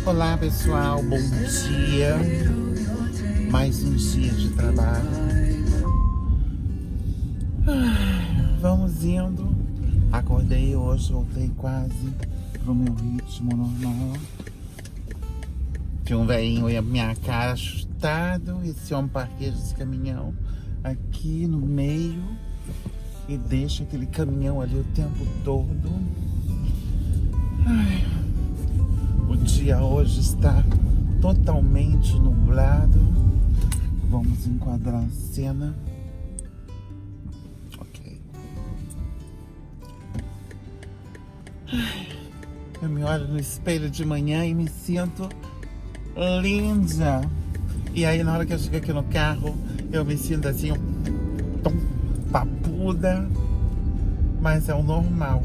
Olá pessoal, bom dia. Mais um dia de trabalho. Vamos indo. Acordei hoje, voltei quase pro meu ritmo normal. Tinha um velhinho aí, a minha cara assustado. Esse homem parqueja esse caminhão aqui no meio e deixa aquele caminhão ali o tempo todo. O dia hoje está totalmente nublado. Vamos enquadrar a cena. Ok. Eu me olho no espelho de manhã e me sinto linda. E aí na hora que eu chego aqui no carro, eu me sinto assim, tão papuda. Mas é o normal.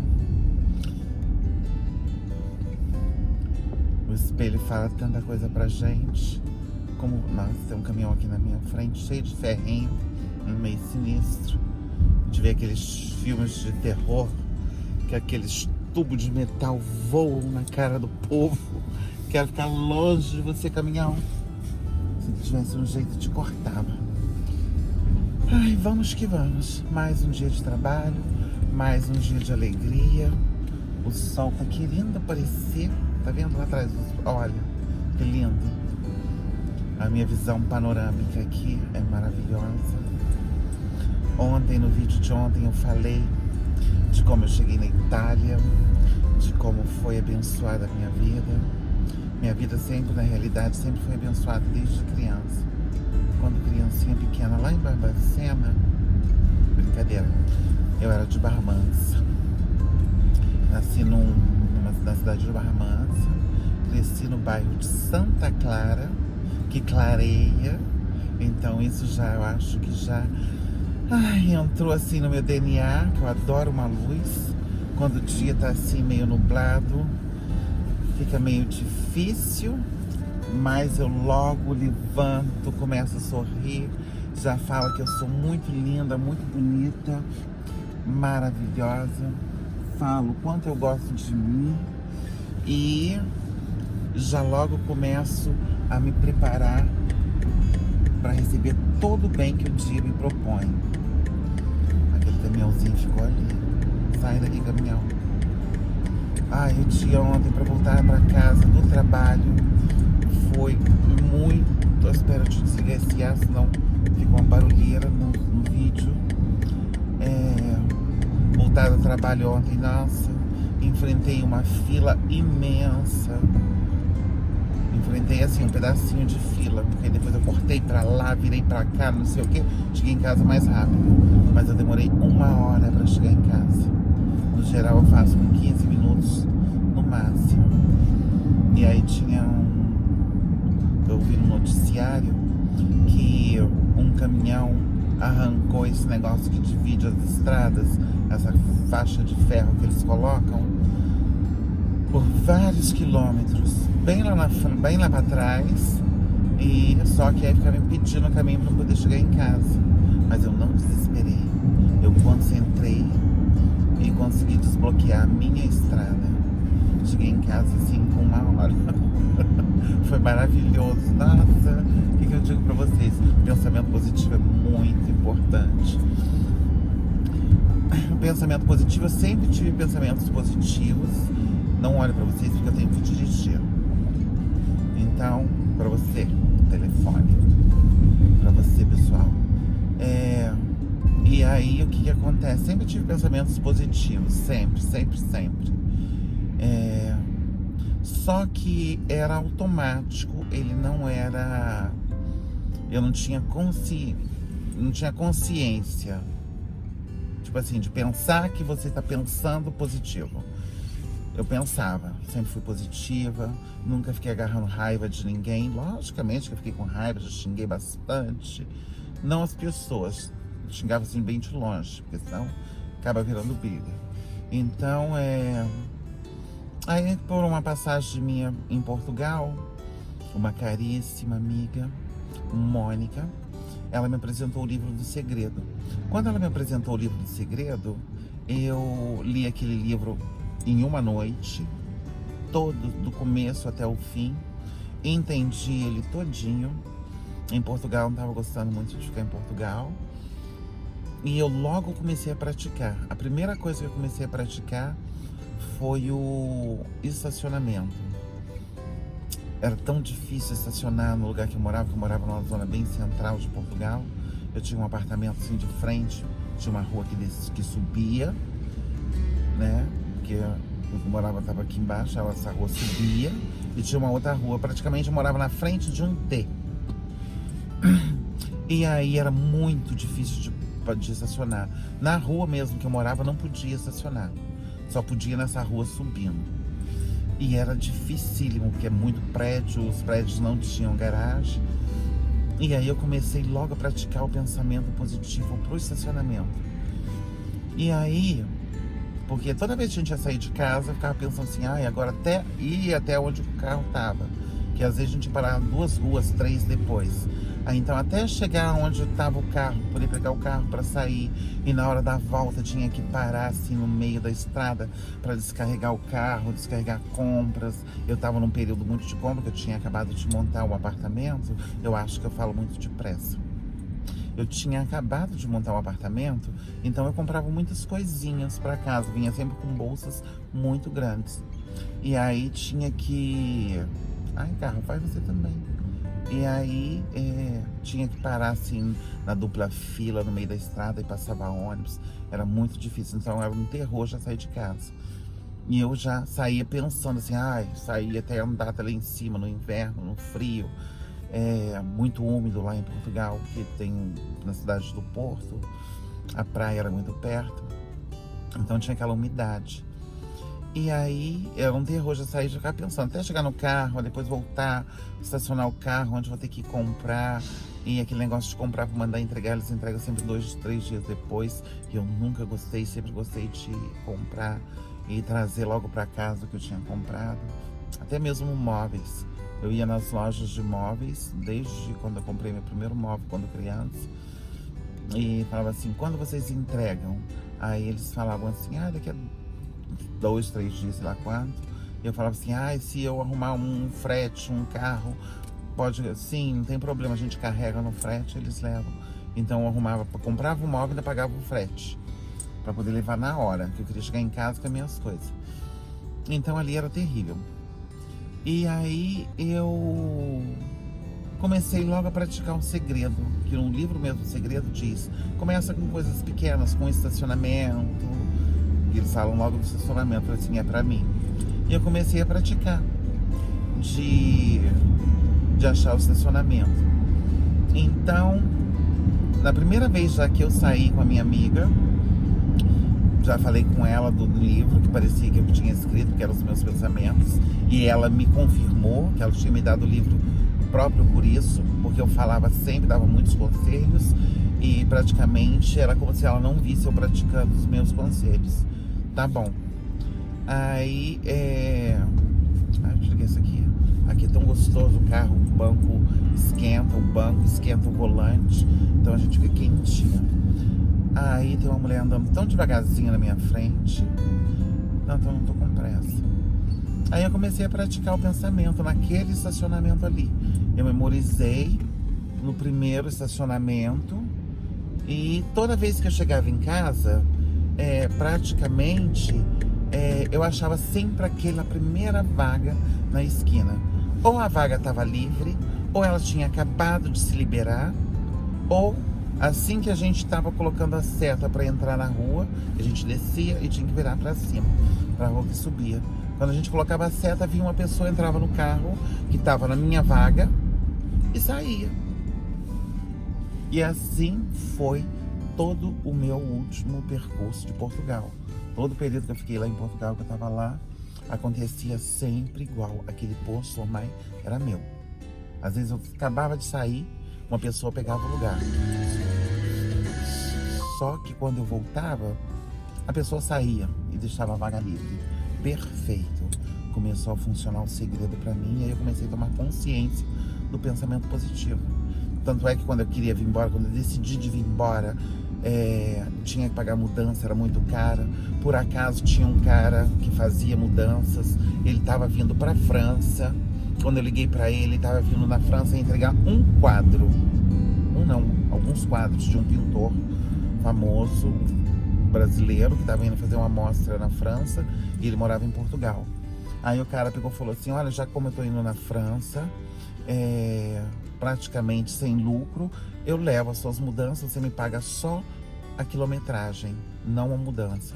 O espelho fala tanta coisa pra gente. Como, nossa, tem um caminhão aqui na minha frente, cheio de ferrinho, meio sinistro. A gente vê aqueles filmes de terror, que aqueles tubos de metal voam na cara do povo. Quero ficar longe de você, caminhão. Se tivesse um jeito de cortava. Ai, vamos que vamos. Mais um dia de trabalho, mais um dia de alegria. O sol tá querendo aparecer. Tá vendo lá atrás? Olha, que lindo. A minha visão panorâmica aqui é maravilhosa. Ontem, no vídeo de ontem, eu falei de como eu cheguei na Itália, de como foi abençoada a minha vida. Minha vida sempre, na realidade, sempre foi abençoada desde criança. Quando criancinha pequena, lá em Barbacena, brincadeira, eu era de Barra Mansa. Nasci na cidade de Barra Mansa, cresci no bairro de Santa Clara, que clareia, então isso já, eu acho que já entrou assim no meu DNA, que eu adoro uma luz. Quando o dia tá assim meio nublado, fica meio difícil, mas eu logo levanto, começo a sorrir, já falo que eu sou muito linda, muito bonita, maravilhosa. Falo o quanto eu gosto de mim e já logo começo a me preparar para receber todo o bem que o dia me propõe. Aquele caminhãozinho ficou ali. Sai daqui, caminhão. O dia ontem para voltar para casa do trabalho foi muito... Espero te desligar esse ar, senão fica uma barulheira no vídeo. Voltar do trabalho ontem, nossa, enfrentei uma fila imensa. Enfrentei assim um pedacinho de fila, porque depois eu cortei pra lá, virei pra cá, não sei o que. Cheguei em casa mais rápido, mas eu demorei 1 hora pra chegar em casa. No geral eu faço com 15 minutos no máximo. E aí eu vi no noticiário que um caminhão arrancou esse negócio que divide as estradas, essa faixa de ferro que eles colocam, por vários quilômetros, bem lá pra trás, e só que aí ficava impedindo o caminho para poder chegar em casa. Mas eu não desesperei, eu concentrei e consegui desbloquear a minha estrada. Cheguei em casa assim com 1 hora. Foi maravilhoso. Nossa, o que eu digo pra vocês? Pensamento positivo é muito importante. Pensamento positivo, eu sempre tive pensamentos positivos. Não olho pra vocês porque eu tenho que dirigir. Então, pra você, telefone. Pra você, pessoal. E aí, o que acontece? Sempre tive pensamentos positivos. Sempre, sempre, sempre. Só que era automático. Ele não era... Eu não tinha consciência. Tipo assim, de pensar que você está pensando positivo. Eu pensava, sempre fui positiva, nunca fiquei agarrando raiva de ninguém. Logicamente que eu fiquei com raiva, já xinguei bastante. Não as pessoas, eu xingava assim bem de longe, porque senão acaba virando briga. Então, aí por uma passagem minha em Portugal, uma caríssima amiga, Mônica, ela me apresentou o livro do Segredo. Quando ela me apresentou o livro do Segredo, eu li aquele livro em uma noite, todo, do começo até o fim. Entendi ele todinho. Em Portugal, eu não estava gostando muito de ficar em Portugal. E eu logo comecei a praticar. A primeira coisa que eu comecei a praticar foi o estacionamento. Era tão difícil estacionar no lugar que eu morava numa zona bem central de Portugal. Eu tinha um apartamento assim de frente, tinha uma rua que subia, né? Porque eu morava, estava aqui embaixo, essa rua subia, e tinha uma outra rua, praticamente eu morava na frente de um T. E aí era muito difícil de estacionar. Na rua mesmo que eu morava não podia estacionar, só podia nessa rua subindo. E era dificílimo, porque é muito prédio, os prédios não tinham garagem. E aí eu comecei logo a praticar o pensamento positivo pro estacionamento. E aí, porque toda vez que a gente ia sair de casa, eu ficava pensando assim, agora até ir até onde o carro tava. Que às vezes a gente parava 2 ruas, 3 depois. Aí então até chegar onde estava o carro, poder pegar o carro para sair, e na hora da volta tinha que parar assim no meio da estrada para descarregar o carro, descarregar compras. Eu estava num período muito de compra, que eu tinha acabado de montar um apartamento. Eu acho que eu falo muito depressa. Eu tinha acabado de montar um apartamento, então eu comprava muitas coisinhas para casa, vinha sempre com bolsas muito grandes. E aí tinha que... carro, faz você também. E aí tinha que parar assim na dupla fila no meio da estrada e passava ônibus. Era muito difícil, então era um terror já sair de casa. E eu já saía pensando assim, saía até andar até lá em cima no inverno, no frio. Muito úmido lá em Portugal, que tem na cidade do Porto, a praia era muito perto, então tinha aquela umidade. E aí era um terror, já saí, já ficava pensando, até chegar no carro, depois voltar, estacionar o carro, onde vou ter que comprar. E aquele negócio de comprar para mandar entregar, eles entregam sempre 2, 3 dias depois. E eu nunca gostei, sempre gostei de comprar e trazer logo para casa o que eu tinha comprado. Até mesmo móveis. Eu ia nas lojas de móveis, desde quando eu comprei meu primeiro móvel, quando criança. E falava assim, quando vocês entregam? Aí eles falavam assim, daqui a 2, 3 dias, sei lá quanto. E eu falava assim, se eu arrumar um frete, um carro, pode, sim, não tem problema, a gente carrega no frete, eles levam. Então eu arrumava, comprava o móvel e ainda pagava o frete, para poder levar na hora, que eu queria chegar em casa com as minhas coisas. Então ali era terrível. E aí eu comecei logo a praticar um segredo, que no livro mesmo, o segredo diz, começa com coisas pequenas, com estacionamento. Eles falam logo do estacionamento, assim, é pra mim. E eu comecei a praticar de achar o estacionamento. Então, na primeira vez já que eu saí com a minha amiga, já falei com ela do livro, que parecia que eu tinha escrito, que eram os meus pensamentos, e ela me confirmou que ela tinha me dado o livro próprio por isso, porque eu falava sempre, dava muitos conselhos, e praticamente era como se ela não visse eu praticando os meus conselhos. Tá bom. Aí, deixa eu ligar isso aqui. Aqui é tão gostoso o carro, o banco esquenta o volante, então a gente fica quentinha. Aí tem uma mulher andando tão devagarzinho na minha frente. Não, então não tô com pressa. Aí eu comecei a praticar o pensamento naquele estacionamento ali. Eu memorizei no primeiro estacionamento. E toda vez que eu chegava em casa, praticamente, eu achava sempre aquela primeira vaga na esquina. Ou a vaga estava livre, ou ela tinha acabado de se liberar, ou assim que a gente estava colocando a seta para entrar na rua, a gente descia e tinha que virar para cima, para a rua que subia. Quando a gente colocava a seta, vinha uma pessoa, entrava no carro, que estava na minha vaga, e saía. E assim foi todo o meu último percurso de Portugal. Todo o período que eu fiquei lá em Portugal, que eu estava lá, acontecia sempre igual. Aquele posto mãe era meu. Às vezes eu acabava de sair, uma pessoa pegava o lugar. Só que quando eu voltava, a pessoa saía e deixava a vaga livre. Perfeito. Começou a funcionar o segredo para mim, e aí eu comecei a tomar consciência do pensamento positivo. Tanto é que quando eu queria vir embora, quando eu decidi de vir embora, tinha que pagar mudança, era muito cara. Por acaso tinha um cara que fazia mudanças, ele estava vindo para a França. Quando eu liguei para ele, ele estava vindo na França entregar um quadro, alguns quadros de um pintor famoso brasileiro que estava indo fazer uma mostra na França e ele morava em Portugal. Aí o cara pegou e falou assim: olha, já como eu tô indo na França, praticamente sem lucro, eu levo as suas mudanças, você me paga só a quilometragem, não a mudança.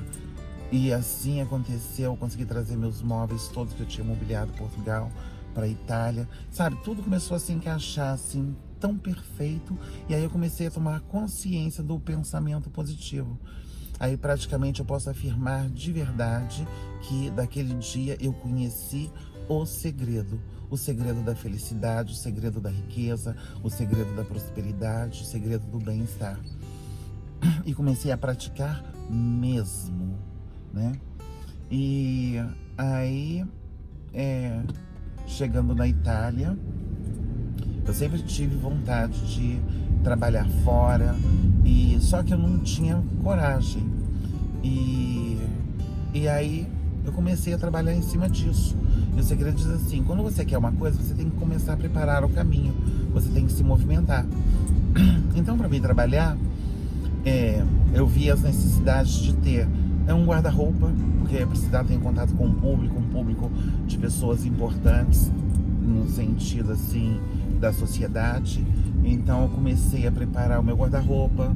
E assim aconteceu, eu consegui trazer meus móveis todos que eu tinha mobiliado Portugal para Itália, sabe? Tudo começou a se encaixar assim, tão perfeito, e aí eu comecei a tomar consciência do pensamento positivo. Aí praticamente eu posso afirmar de verdade que daquele dia eu conheci o segredo da felicidade, o segredo da riqueza, o segredo da prosperidade, o segredo do bem-estar. E comecei a praticar mesmo, né? E aí, chegando na Itália, eu sempre tive vontade de trabalhar fora, só que eu não tinha coragem. E aí eu comecei a trabalhar em cima disso. E o segredo diz assim: quando você quer uma coisa, você tem que começar a preparar o caminho, você tem que se movimentar. Então, para mim trabalhar, eu vi as necessidades de ter um guarda-roupa, porque eu precisava ter contato com um público de pessoas importantes, no sentido assim da sociedade. Então eu comecei a preparar o meu guarda-roupa,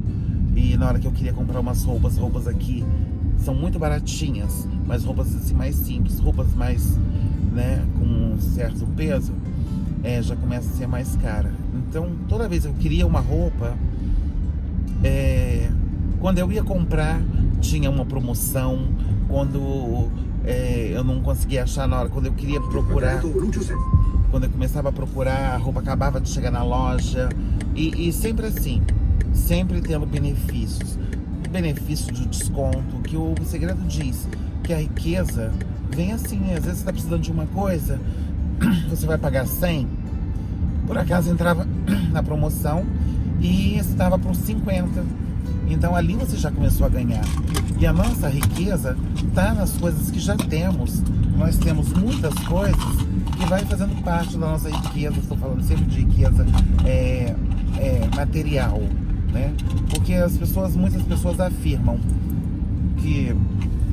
e na hora que eu queria comprar umas roupas aqui são muito baratinhas, mas roupas assim mais simples, roupas mais, né, com um certo peso, já começa a ser mais cara. Então toda vez que eu queria uma roupa, quando eu ia comprar tinha uma promoção, quando eu não conseguia achar na hora, quando eu queria procurar, quando eu começava a procurar, a roupa acabava de chegar na loja, e sempre assim, sempre tendo benefícios de desconto, que o segredo diz que a riqueza vem assim, às vezes você está precisando de uma coisa, você vai pagar 100, por acaso entrava na promoção e estava por 50, então ali você já começou a ganhar. E a nossa riqueza está nas coisas que já temos. Nós temos muitas coisas que vai fazendo parte da nossa riqueza. Estou falando sempre de riqueza material, né? Porque muitas pessoas afirmam que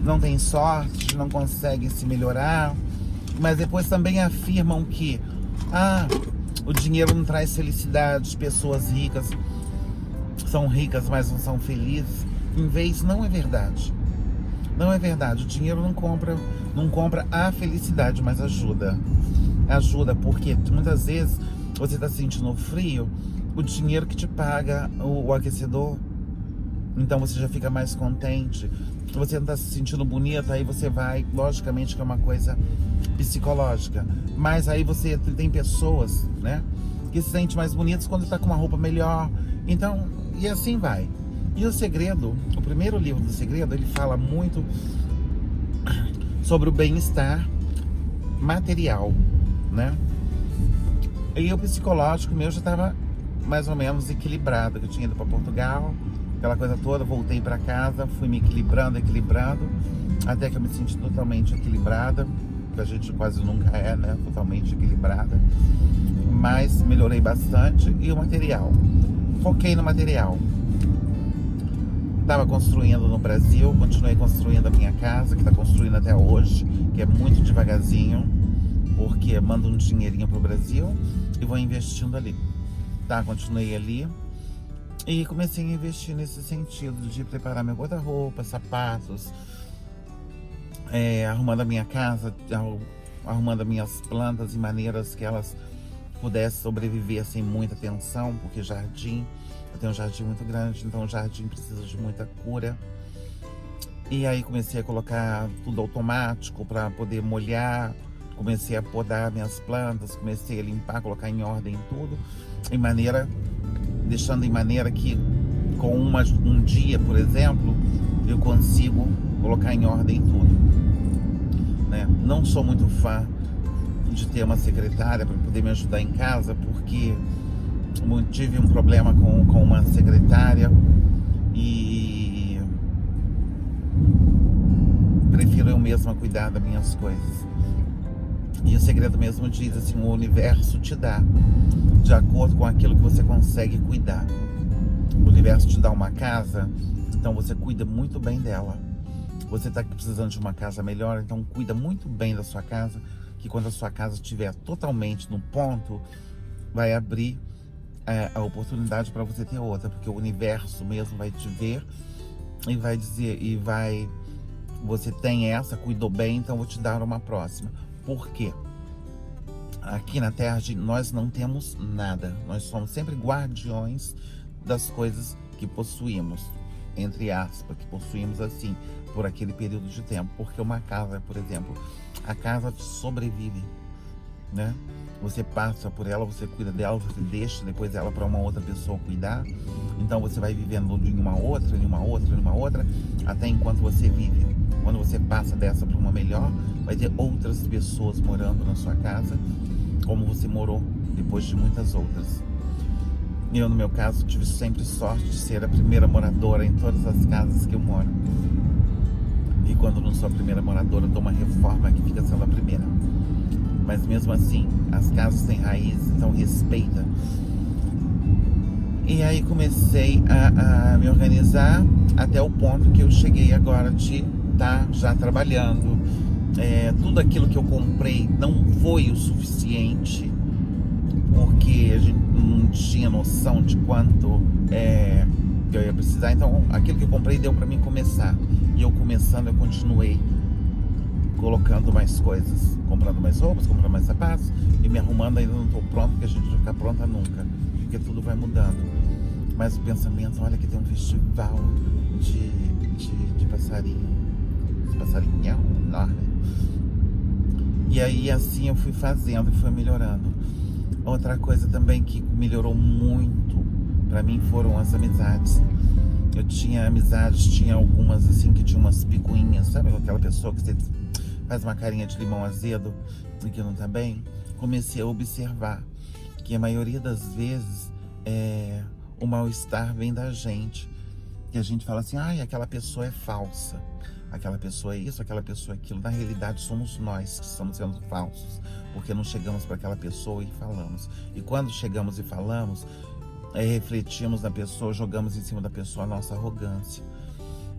não tem sorte, não conseguem se melhorar, mas depois também afirmam que o dinheiro não traz felicidade, pessoas ricas são ricas, mas não são felizes. Em vez, não é verdade. Não é verdade. O dinheiro não compra a felicidade, mas ajuda. Ajuda, porque muitas vezes você está sentindo frio, o dinheiro que te paga o aquecedor, então você já fica mais contente. Você não está se sentindo bonita, aí você vai, logicamente que é uma coisa psicológica, mas aí você tem pessoas, né, que se sentem mais bonitas quando está com uma roupa melhor. Então, e assim vai. E o segredo, o primeiro livro do segredo, ele fala muito sobre o bem-estar material, né? E o psicológico meu já estava mais ou menos equilibrado, que eu tinha ido para Portugal, aquela coisa toda, voltei para casa, fui me equilibrando, até que eu me senti totalmente equilibrada, que a gente quase nunca é, né? Totalmente equilibrada, mas melhorei bastante. E o material, foquei no material. Estava construindo no Brasil, continuei construindo a minha casa, que está construindo até hoje, que é muito devagarzinho, porque mando um dinheirinho pro Brasil e vou investindo ali. Tá, continuei ali e comecei a investir nesse sentido de preparar meu guarda-roupa, sapatos, arrumando a minha casa, arrumando as minhas plantas de maneiras que elas pudessem sobreviver sem muita tensão, porque eu tenho um jardim muito grande, então o jardim precisa de muita cura. E aí comecei a colocar tudo automático para poder molhar, comecei a podar minhas plantas, comecei a limpar, colocar em ordem tudo, deixando em maneira que com um dia, por exemplo, eu consigo colocar em ordem tudo, né? Não sou muito fã de ter uma secretária para poder me ajudar em casa, porque tive um problema com uma secretária e prefiro eu mesma cuidar das minhas coisas. E o segredo mesmo diz assim, o universo te dá de acordo com aquilo que você consegue cuidar. O universo te dá uma casa, então você cuida muito bem dela. Você está precisando de uma casa melhor, então cuida muito bem da sua casa, que quando a sua casa estiver totalmente no ponto, vai abrir a oportunidade para você ter outra, porque o universo mesmo vai te ver e vai dizer, você tem essa, cuidou bem, então vou te dar uma próxima. Por quê? Aqui na Terra nós não temos nada, nós somos sempre guardiões das coisas que possuímos, entre aspas, que possuímos assim, por aquele período de tempo. Porque uma casa, por exemplo, a casa sobrevive, né? Você passa por ela, você cuida dela, você deixa depois ela para uma outra pessoa cuidar. Então você vai vivendo em uma outra, até enquanto você vive. Quando você passa dessa para uma melhor, vai ter outras pessoas morando na sua casa, como você morou depois de muitas outras. Eu, no meu caso, tive sempre sorte de ser a primeira moradora em todas as casas que eu moro. E quando não sou a primeira moradora, eu dou uma reforma que fica sendo a primeira. Mas mesmo assim, as casas têm raiz, então respeita. E aí comecei a me organizar até o ponto que eu cheguei agora de estar já trabalhando. Tudo aquilo que eu comprei não foi o suficiente, porque a gente não tinha noção de quanto que eu ia precisar. Então aquilo que eu comprei deu para mim começar. E eu começando, eu continuei colocando mais coisas, comprando mais roupas, comprando mais sapatos e me arrumando. Ainda não estou pronto, porque a gente não vai ficar pronta nunca, porque tudo vai mudando. Mas o pensamento, olha que tem um festival de passarinho, passarinhão enorme. E aí assim eu fui fazendo e fui melhorando. Outra coisa também que melhorou muito pra mim foram as amizades. Eu tinha amizades, tinha algumas assim que tinha umas picuinhas, sabe? Aquela pessoa que você faz uma carinha de limão azedo e que não tá bem. Comecei a observar que a maioria das vezes o mal-estar vem da gente. E a gente fala assim, ai, aquela pessoa é falsa, aquela pessoa é isso, aquela pessoa é aquilo. Na realidade somos nós que estamos sendo falsos, porque não chegamos para aquela pessoa e falamos. E quando chegamos e falamos, refletimos na pessoa, jogamos em cima da pessoa a nossa arrogância.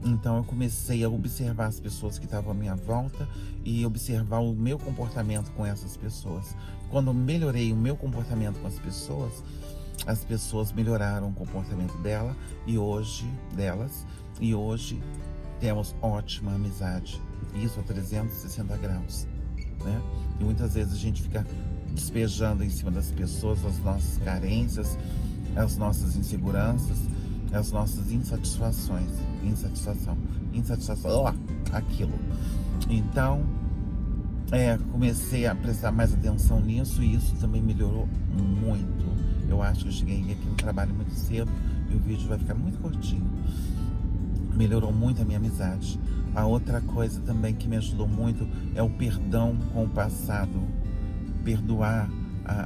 Então eu comecei a observar as pessoas que estavam à minha volta e observar o meu comportamento com essas pessoas. Quando eu melhorei o meu comportamento com as pessoas melhoraram o comportamento delas e hoje temos ótima amizade. Isso a 360 graus, né? E muitas vezes a gente fica despejando em cima das pessoas as nossas carências, as nossas inseguranças, as nossas insatisfação, aquilo. Então, comecei a prestar mais atenção nisso e isso também melhorou muito. Eu acho que eu cheguei aqui no trabalho muito cedo e o vídeo vai ficar muito curtinho. Melhorou muito a minha amizade. A outra coisa também que me ajudou muito é o perdão com o passado. Perdoar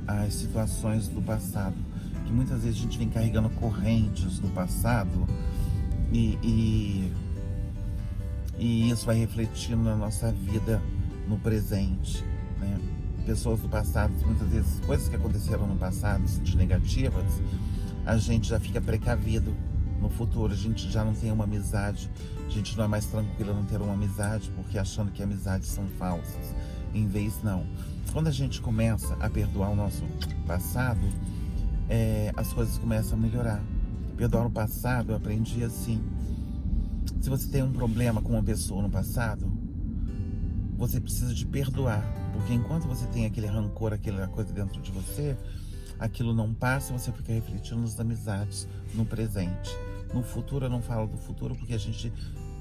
as situações do passado. Que muitas vezes a gente vem carregando correntes do passado e isso vai refletindo na nossa vida no presente, né? Pessoas do passado, muitas vezes coisas que aconteceram no passado de negativas, a gente já fica precavido no futuro. A gente já não tem uma amizade, a gente não é mais tranquila não ter uma amizade, porque achando que amizades são falsas. Em vez não. Quando a gente começa a perdoar o nosso passado, as coisas começam a melhorar. Perdoar o passado, eu aprendi assim. Se você tem um problema com uma pessoa no passado, você precisa de perdoar. Porque enquanto você tem aquele rancor, aquela coisa dentro de você, aquilo não passa e você fica refletindo nas amizades no presente. No futuro, eu não falo do futuro porque a gente,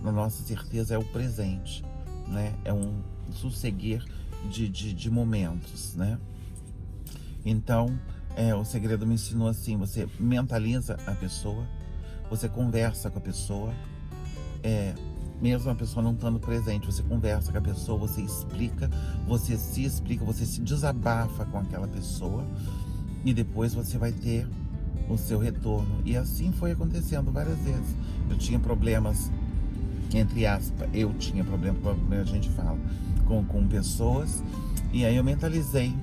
na nossa certeza, é o presente, né? É um sosseguir de momentos, né? Então, o segredo me ensinou assim, você mentaliza a pessoa, você conversa com a pessoa, mesmo a pessoa não estando presente, você conversa com a pessoa, você explica, você se desabafa com aquela pessoa e depois você vai ter o seu retorno. E assim foi acontecendo várias vezes. Eu tinha problemas, entre aspas, como a gente fala, com pessoas. E aí eu mentalizei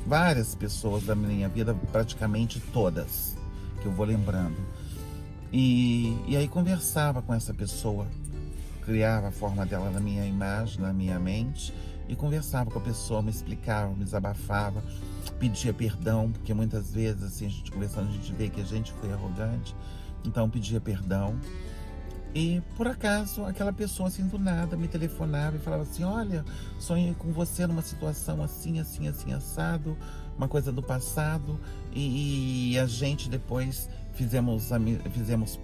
várias pessoas da minha vida, praticamente todas, que eu vou lembrando. E aí conversava com essa pessoa, criava a forma dela na minha imagem, na minha mente, e conversava com a pessoa, me explicava, me desabafava, pedia perdão, porque muitas vezes, assim, a gente conversando, a gente vê que a gente foi arrogante, então pedia perdão. E por acaso aquela pessoa, assim, do nada, me telefonava e falava assim: olha, sonhei com você numa situação assim, assim, assim, assado, uma coisa do passado, e a gente depois fizemos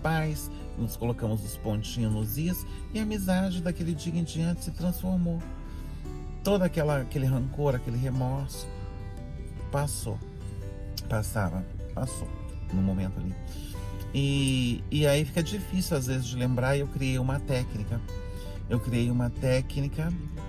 paz, nos colocamos os pontinhos nos is, e a amizade daquele dia em diante se transformou. Todo aquele rancor, aquele remorso passou no momento ali. E aí fica difícil às vezes de lembrar, e eu criei uma técnica.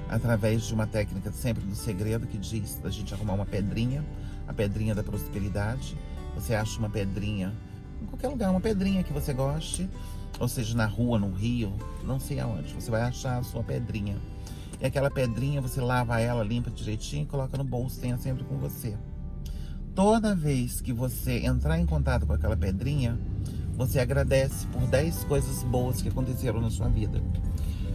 Através de uma técnica sempre do segredo, que diz da gente arrumar uma pedrinha, a pedrinha da prosperidade. Você acha uma pedrinha em qualquer lugar, uma pedrinha que você goste, ou seja, na rua, no rio, não sei aonde, você vai achar a sua pedrinha. E aquela pedrinha, você lava ela, limpa direitinho e coloca no bolso, tenha sempre com você. Toda vez que você entrar em contato com aquela pedrinha, você agradece por 10 coisas boas que aconteceram na sua vida.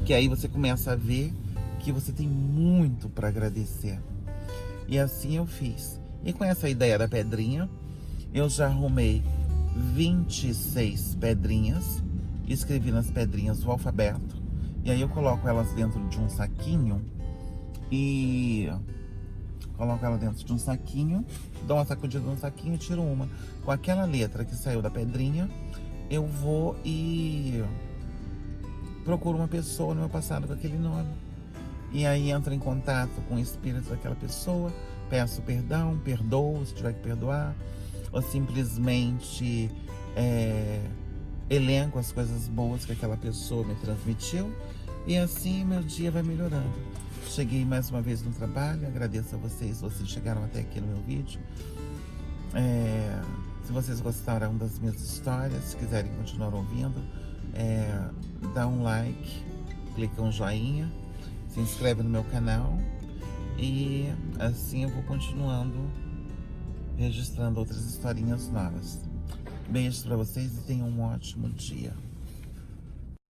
Que aí você começa a ver que você tem muito para agradecer. E assim eu fiz. E com essa ideia da pedrinha, eu já arrumei 26 pedrinhas, escrevi nas pedrinhas o alfabeto, e aí eu coloco elas dentro de um saquinho dou uma sacudida no saquinho e tiro uma. Com aquela letra que saiu da pedrinha, eu vou e procuro uma pessoa no meu passado com aquele nome. E aí entro em contato com o espírito daquela pessoa, peço perdão, perdoo se tiver que perdoar, ou simplesmente elenco as coisas boas que aquela pessoa me transmitiu, e assim meu dia vai melhorando. Cheguei mais uma vez no trabalho, agradeço a vocês chegaram até aqui no meu vídeo. Se vocês gostaram das minhas histórias, se quiserem continuar ouvindo, dá um like, clica um joinha, se inscreve no meu canal, e assim eu vou continuando registrando outras historinhas novas. Beijos para vocês e tenham um ótimo dia.